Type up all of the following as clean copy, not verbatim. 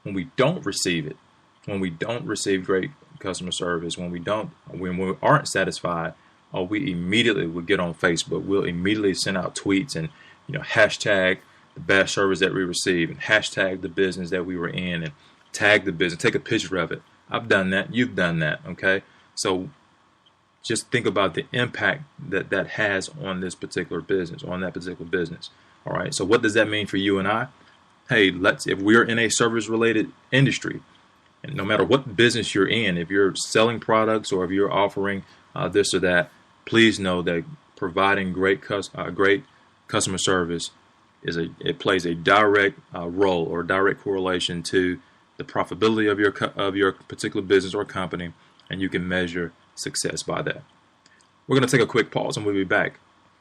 when we don't receive it, when we don't receive great customer service, when we aren't satisfied, we immediately will get on Facebook. We'll immediately send out tweets and hashtag the bad service that we received and hashtag the business that we were in and tag the business, take a picture of it. I've done that. You've done that. Okay. So just think about the impact that that has on this particular business, on that particular business. All right. So what does that mean for you and I? Hey, if we're in a service related industry, and no matter what business you're in, if you're selling products or if you're offering this or that, please know that providing great customer service it plays a direct role or direct correlation to the profitability of your particular business or company, and you can measure success by that. We're going to take a quick pause, and we'll be back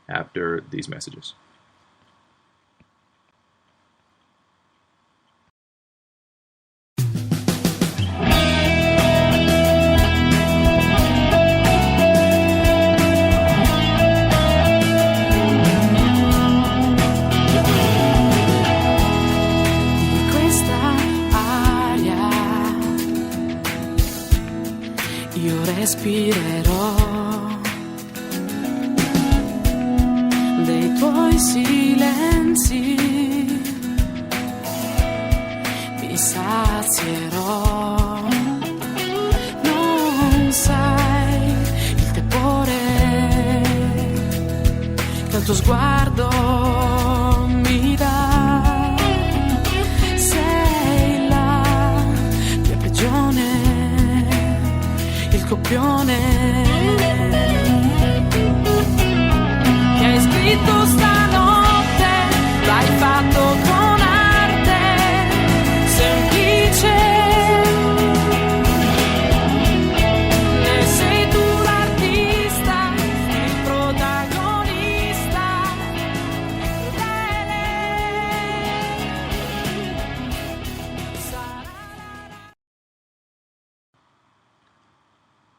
after these messages. Respirerò dei tuoi silenzi, mi sazierò, non sai il tepore che il tuo sguardo mi dà, sei la mia prigione, il copione che hai scritto stanotte, l'hai fatto con arte semplice, ne sei tu l'artista, il protagonista,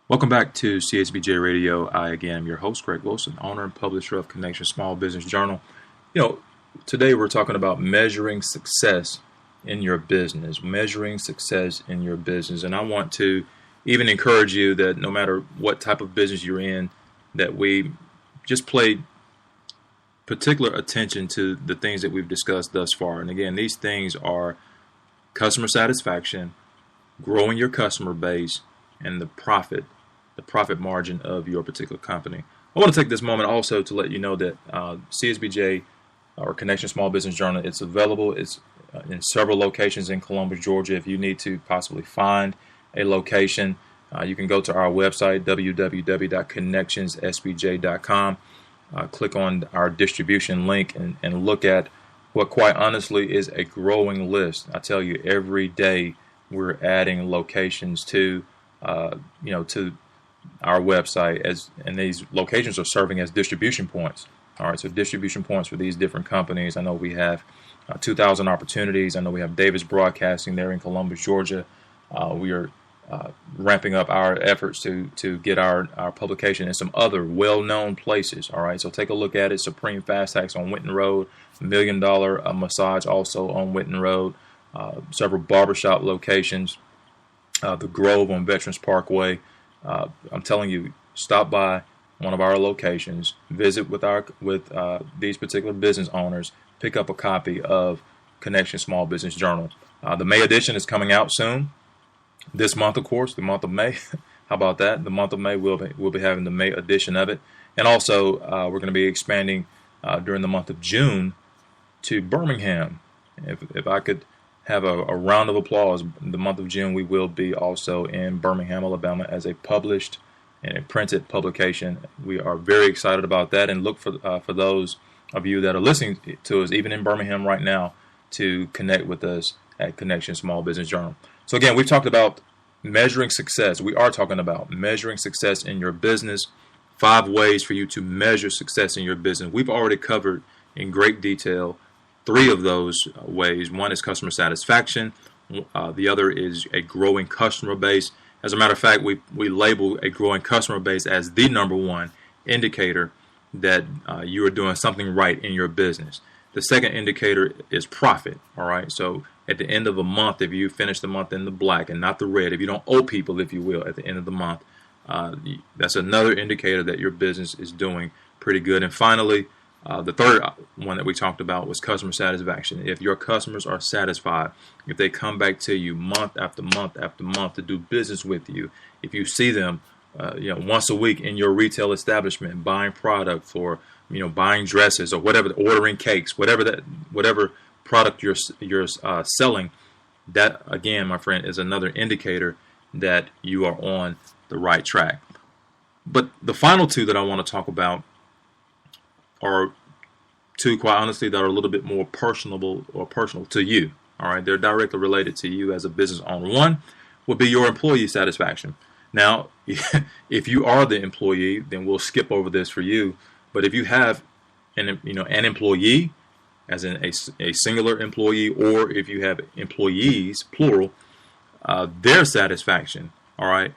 Welcome back to CHBJ Radio. I, again, am your host, Greg Wilson, owner and publisher of Connection Small Business Journal. Today we're talking about measuring success in your business, And I want to even encourage you that no matter what type of business you're in, that we just pay particular attention to the things that we've discussed thus far. And again, these things are customer satisfaction, growing your customer base, and the profit margin of your particular company. I want to take this moment also to let you know that CSBJ, or Connection Small Business Journal, it's available. It's in several locations in Columbus, Georgia. If you need to possibly find a location, you can go to our website, www.connectionssbj.com. Click on our distribution link and look at what quite honestly is a growing list. I tell you, every day we're adding locations to our website, and these locations are serving as distribution points. All right, so distribution points for these different companies. I know we have 2,000 Opportunities. I know we have Davis Broadcasting there in Columbus, Georgia. We are ramping up our efforts to get our publication in some other well-known places. All right, so take a look at it. Supreme Fast Hacks on Winton Road, $1 Million Massage also on Winton Road, several barbershop locations, the Grove on Veterans Parkway. I'm telling you, stop by one of our locations, visit with these particular business owners, pick up a copy of Connection Small Business Journal. The May edition is coming out soon. This month, of course, the month of May. How about that? The month of May, we'll be having the May edition of it. And also, we're going to be expanding during the month of June to Birmingham. If I could have a round of applause, the month of June we will be also in Birmingham, Alabama, as a published and a printed publication. We are very excited about that, and look for those of you that are listening to us, even in Birmingham right now, to connect with us at Connection Small Business Journal. So again, we've talked about measuring success. We are talking about measuring success in your business, 5 ways for you to measure success in your business. We've already covered in great detail 3 of those ways. One is customer satisfaction. The other is a growing customer base. As a matter of fact, we label a growing customer base as the number 1 indicator that you are doing something right in your business. The second indicator is profit. All right. So at the end of a month, if you finish the month in the black and not the red, if you don't owe people, if you will, at the end of the month, that's another indicator that your business is doing pretty good. And finally, the third one that we talked about was customer satisfaction. If your customers are satisfied, if they come back to you month after month after month to do business with you, if you see them once a week in your retail establishment buying product for, buying dresses or whatever, ordering cakes, whatever product you're selling, that again, my friend, is another indicator that you are on the right track. But the final two that I want to talk about are two, quite honestly, that are a little bit more personal to you. All right, they're directly related to you as a business owner. One would be your employee satisfaction. Now, if you are the employee, then we'll skip over this for you. But if you have an employee, as in a singular employee, or if you have employees, plural, their satisfaction, all right,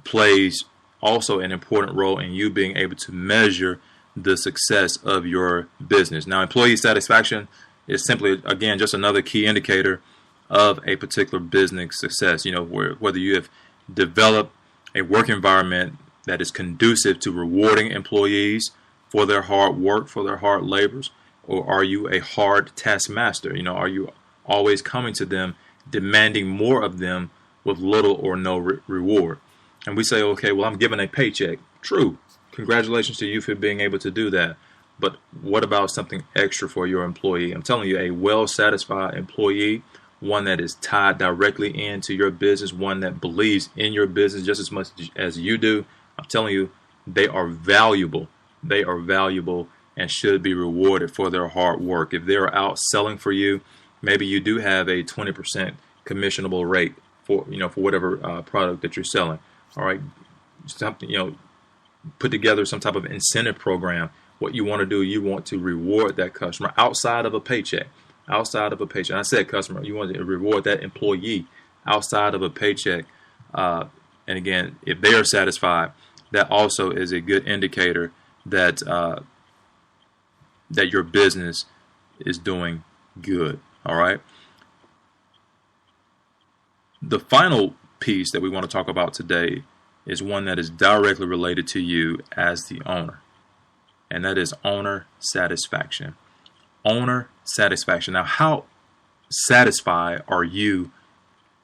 plays also an important role in you being able to measure the success of your business. Now, employee satisfaction is simply, again, just another key indicator of a particular business success. Whether you have developed a work environment that is conducive to rewarding employees for their hard work, for their hard labors, or are you a hard taskmaster? Are you always coming to them, demanding more of them with little or no reward? And we say, okay, well, I'm given a paycheck. True. Congratulations to you for being able to do that. But what about something extra for your employee? I'm telling you, a well-satisfied employee, one that is tied directly into your business, one that believes in your business just as much as you do, I'm telling you, they are valuable. They are valuable and should be rewarded for their hard work. If they're out selling for you, maybe you do have a 20% commissionable rate for whatever product that you're selling. All right, put together some type of incentive program. What you want to do, you want to reward that customer outside of a paycheck. Outside of a paycheck. And I said customer, you want to reward that employee outside of a paycheck. And again, if they are satisfied, that also is a good indicator that that your business is doing good. All right. The final piece that we want to talk about today is one that is directly related to you as the owner, and that is owner satisfaction. Owner satisfaction. Now, how satisfied are you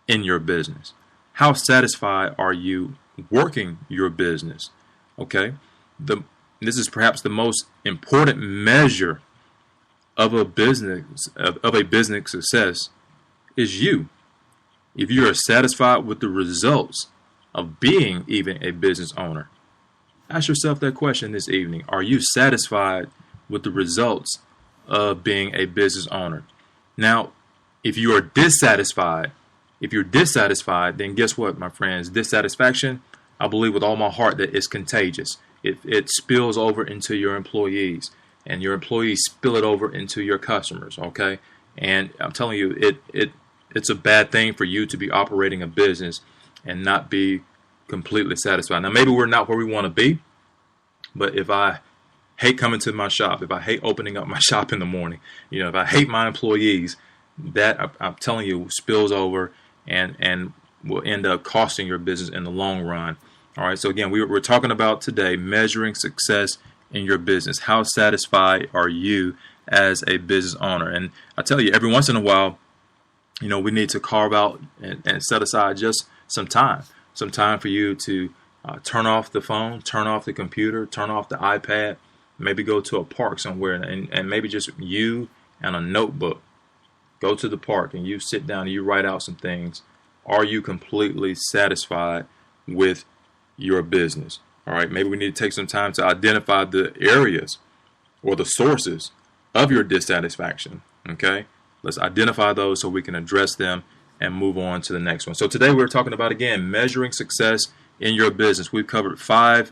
in your business? How satisfied are you working your business? Okay, this is perhaps the most important measure of a business success is you. If you are satisfied with the results of being even a business owner, ask yourself that question this evening. Are you satisfied with the results of being a business owner? Now, if you are dissatisfied, then guess what, my friends? Dissatisfaction, I believe with all my heart that it's contagious. It spills over into your employees, and your employees spill it over into your customers, okay? And I'm telling you, it's a bad thing for you to be operating a business and not be completely satisfied. Now, maybe we're not where we want to be, but if I hate coming to my shop, if I hate opening up my shop in the morning, if I hate my employees, that I'm telling you spills over and will end up costing your business in the long run. All right. So again, we're talking about today measuring success in your business. How satisfied are you as a business owner? And I tell you, every once in a while, we need to carve out and set aside just some time for you to turn off the phone, turn off the computer, turn off the iPad, maybe go to a park somewhere and maybe just you and a notebook. Go to the park and you sit down and you write out some things. Are you completely satisfied with your business? All right, maybe we need to take some time to identify the areas or the sources of your dissatisfaction. Okay, let's identify those so we can address them and move on to the next one. So today we're talking about, again, measuring success in your business. We've covered five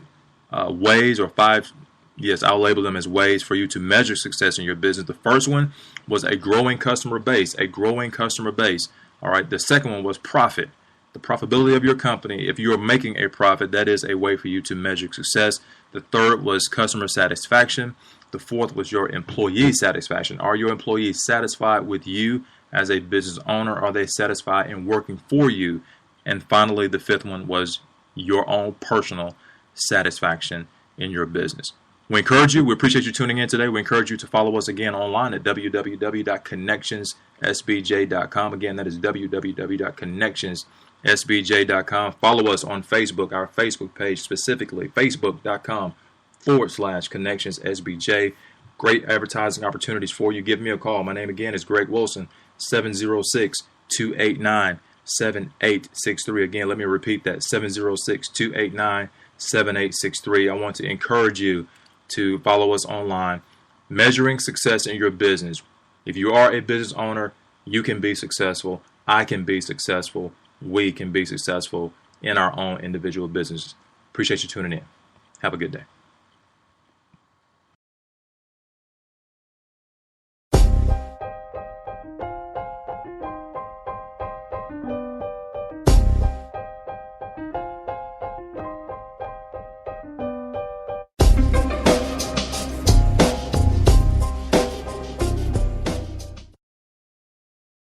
ways, or five, yes, I'll label them as ways for you to measure success in your business. The first one was a growing customer base, All right. The second one was profit, the profitability of your company. If you're making a profit, that is a way for you to measure success. The third was customer satisfaction. The fourth was your employee satisfaction. Are your employees satisfied with you as a business owner? Are they satisfied in working for you? And finally, the fifth one was your own personal satisfaction in your business. We encourage you. We appreciate you tuning in today. We encourage you to follow us again online at www.connectionssbj.com. Again, that is www.connectionssbj.com. Follow us on Facebook, our Facebook page specifically, facebook.com/connectionssbj. Great advertising opportunities for you. Give me a call. My name again is Greg Wilson, 706-289-7863. Again, let me repeat that, 706-289-7863. I want to encourage you to follow us online. Measuring success in your business. If you are a business owner, you can be successful. I can be successful. We can be successful in our own individual businesses. Appreciate you tuning in. Have a good day.